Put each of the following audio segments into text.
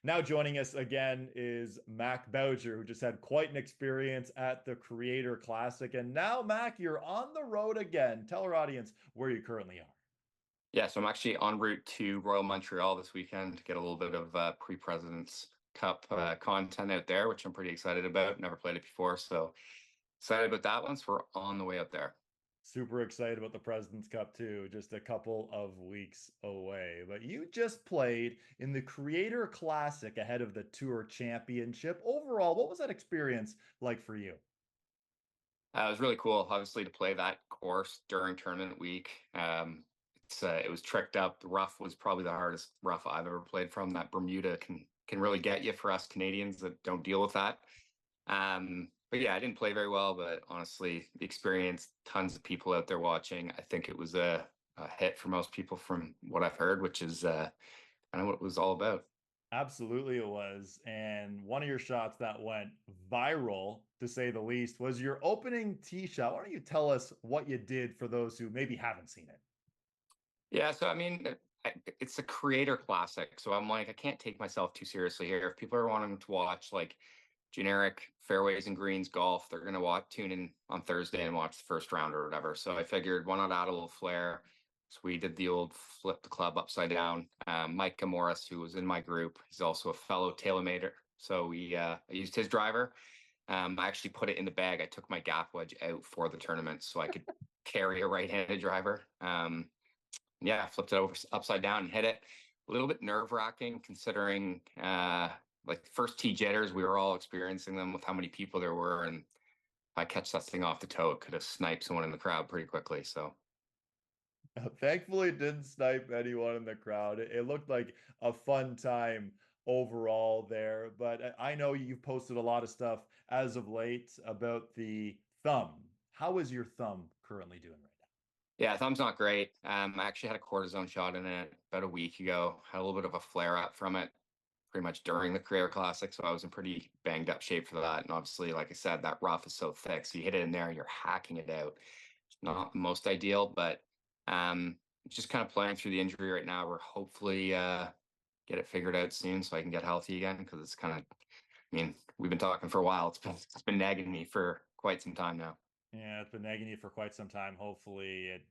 Now joining us again is Mac Boucher, who just had quite an experience at the Creator Classic. And now, Mac, you're on the road again. Tell our audience where you currently are. Yeah, so I'm actually en route to Royal Montreal this weekend to get a little bit of pre-President's Cup content out there, which I'm pretty excited about. Never played it before, so excited about that one. So we're on the way out there. Super excited about the President's Cup, too, just a couple of weeks away. But you just played in the Creator Classic ahead of the Tour Championship. Overall, what was that experience like for you? It was really cool, obviously, to play that course during tournament week. It was tricked up. The rough was probably the hardest rough I've ever played from. That Bermuda can really get you for us Canadians that don't deal with that. But yeah, I didn't play very well, but honestly, the experience, tons of people out there watching. I think it was a hit for most people from what I've heard, which is kind of what it was all about. Absolutely, it was. And one of your shots that went viral, to say the least, was your opening tee shot. Why don't you tell us what you did for those who maybe haven't seen it? Yeah, so I mean, it's a creator classic, so I'm like, I can't take myself too seriously here. If people are wanting to watch like generic fairways and greens golf, they're gonna tune in on Thursday and watch the first round or whatever. So I figured, why not add a little flair? So we did the old flip the club upside down. Mike Morris, who was in my group, he's also a fellow TaylorMader. So I used his driver. I actually put it in the bag. I took my gap wedge out for the tournament so I could carry a right-handed driver. Yeah, I flipped it over upside down and hit it. A little bit nerve-wracking considering like first tee jitters, we were all experiencing them with how many people there were. And if I catch that thing off the toe, it could have sniped someone in the crowd pretty quickly. So Thankfully, it didn't snipe anyone in the crowd. It looked like a fun time overall there. But I know you've posted a lot of stuff as of late about the thumb. How is your thumb currently doing right yeah, thumb's not great. I actually had a cortisone shot in it about a week ago. Had a little bit of a flare up from it pretty much during the Career Classic. So I was in pretty banged up shape for that. And obviously, like I said, that rough is so thick. So you hit it in there and you're hacking it out. It's not the most ideal, but um, just kind of playing through the injury right now. We're hopefully get it figured out soon so I can get healthy again because it's kind of, I mean, we've been talking for a while. It's been nagging me for quite some time now. now? Yeah, it's been nagging you for quite some time. Hopefully, it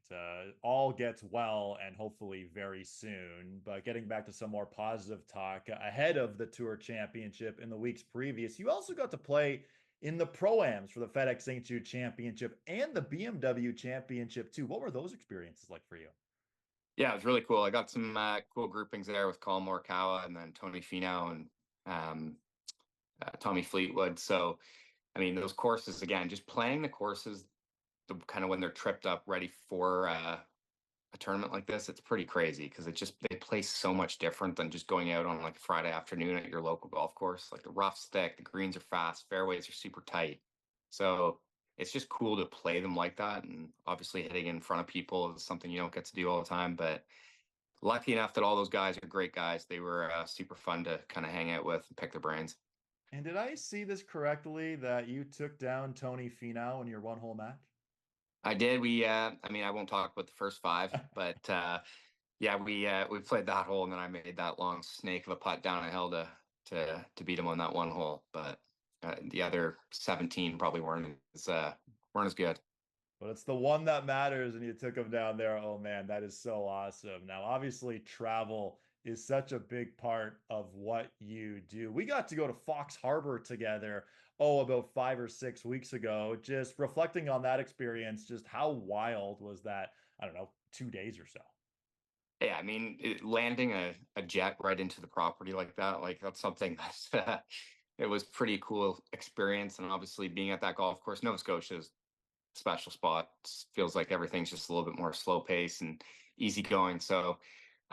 all gets well and hopefully very soon. But getting back to some more positive talk ahead of the Tour Championship in the weeks previous, you also got to play in the Pro-Ams for the FedEx St. Jude Championship and the BMW Championship too. What were those experiences like for you? Yeah, it was really cool. I got some cool groupings there with Colin Morikawa and then Tony Finau and um, Tommy Fleetwood. So, I mean, those courses again, just playing the courses, the kind of when they're tripped up, ready for a tournament like this, it's pretty crazy because they play so much different than just going out on like a Friday afternoon at your local golf course. Like the rough's thick, the greens are fast, fairways are super tight. So it's just cool to play them like that. And obviously, hitting in front of people is something you don't get to do all the time. But lucky enough that all those guys are great guys. They were super fun to kind of hang out with and pick their brains. And did I see this correctly that you took down Tony Finau in your one-hole match? I did. I mean, I won't talk about the first five, but yeah, we played that hole, and then I made that long snake of a putt down a hill to beat him on that one hole. But the other 17 probably weren't as good. But it's the one that matters, and you took him down there. Oh man, that is so awesome. Now, obviously, travel is such a big part of what you do. We got to go to Fox Harbor together, oh, about 5 or 6 weeks ago. Just reflecting on that experience, just how wild was that? I don't know, 2 days or so. Yeah, I mean, landing a jet right into the property like that's something that's it was pretty cool experience. And obviously, being at that golf course, Nova Scotia is a special spot. Feels like everything's just a little bit more slow pace and easy going. So,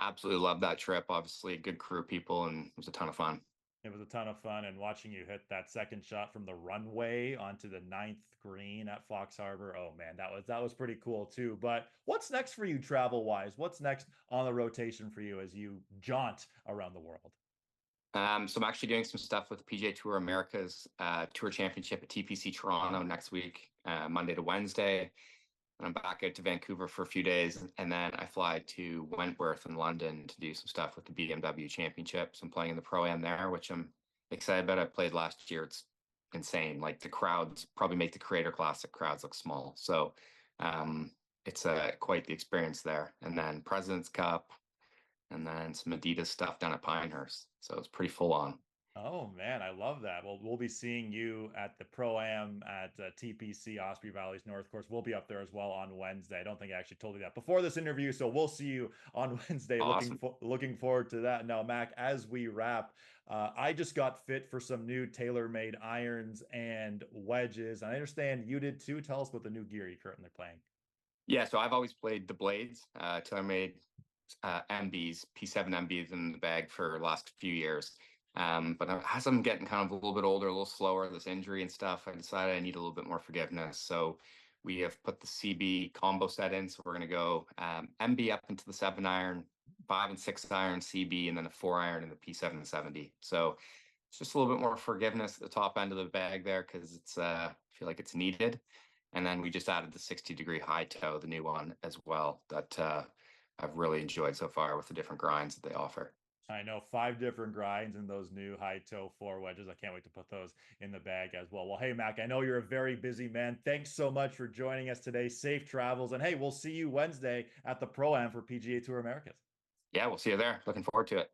absolutely love that trip. Obviously, a good crew of people, and it was a ton of fun. It was a ton of fun, and watching you hit that second shot from the runway onto the ninth green at Fox Harbor. Oh man, that was pretty cool too. But what's next for you travel wise? What's next on the rotation for you as you jaunt around the world? So I'm actually doing some stuff with PJ Tour America's Tour Championship at TPC Toronto next week, Monday to Wednesday. and I'm back out to Vancouver for a few days, and then I fly to Wentworth in London to do some stuff with the BMW Championships. I'm playing in the Pro-Am there, which I'm excited about. I played last year. It's insane. Like the crowds probably make the Creator Classic crowds look small. So it's quite the experience there. And then President's Cup, and then some Adidas stuff down at Pinehurst. So it's pretty full on. Oh man, I love that. Well, we'll be seeing you at the Pro-Am at TPC Osprey Valley's North Course. We'll be up there as well on Wednesday. I don't think I actually told you that before this interview, so we'll see you on Wednesday. Awesome. Looking forward to that. Now, Mac, as we wrap, I just got fit for some new TaylorMade irons and wedges. And I understand you did too. Tell us about the new gear you're currently playing. Yeah, so I've always played the blades, TaylorMade MBs, P7 MBs in the bag for the last few years. But as I'm getting kind of a little bit older, a little slower, this injury and stuff, I decided I need a little bit more forgiveness. So we have put the CB combo set in. So we're going to go MB up into the 7-iron, 5 and 6 iron CB, and then a 4-iron in the P770. So it's just a little bit more forgiveness at the top end of the bag there because it's I feel like it's needed. And then we just added the 60-degree high toe, the new one as well, that I've really enjoyed so far with the different grinds that they offer. I know 5 different grinds in those new high toe 4 wedges. I can't wait to put those in the bag as well. Well, hey, Mac, I know you're a very busy man. Thanks so much for joining us today. Safe travels. And hey, we'll see you Wednesday at the Pro-Am for PGA Tour Americas. Yeah, we'll see you there. Looking forward to it.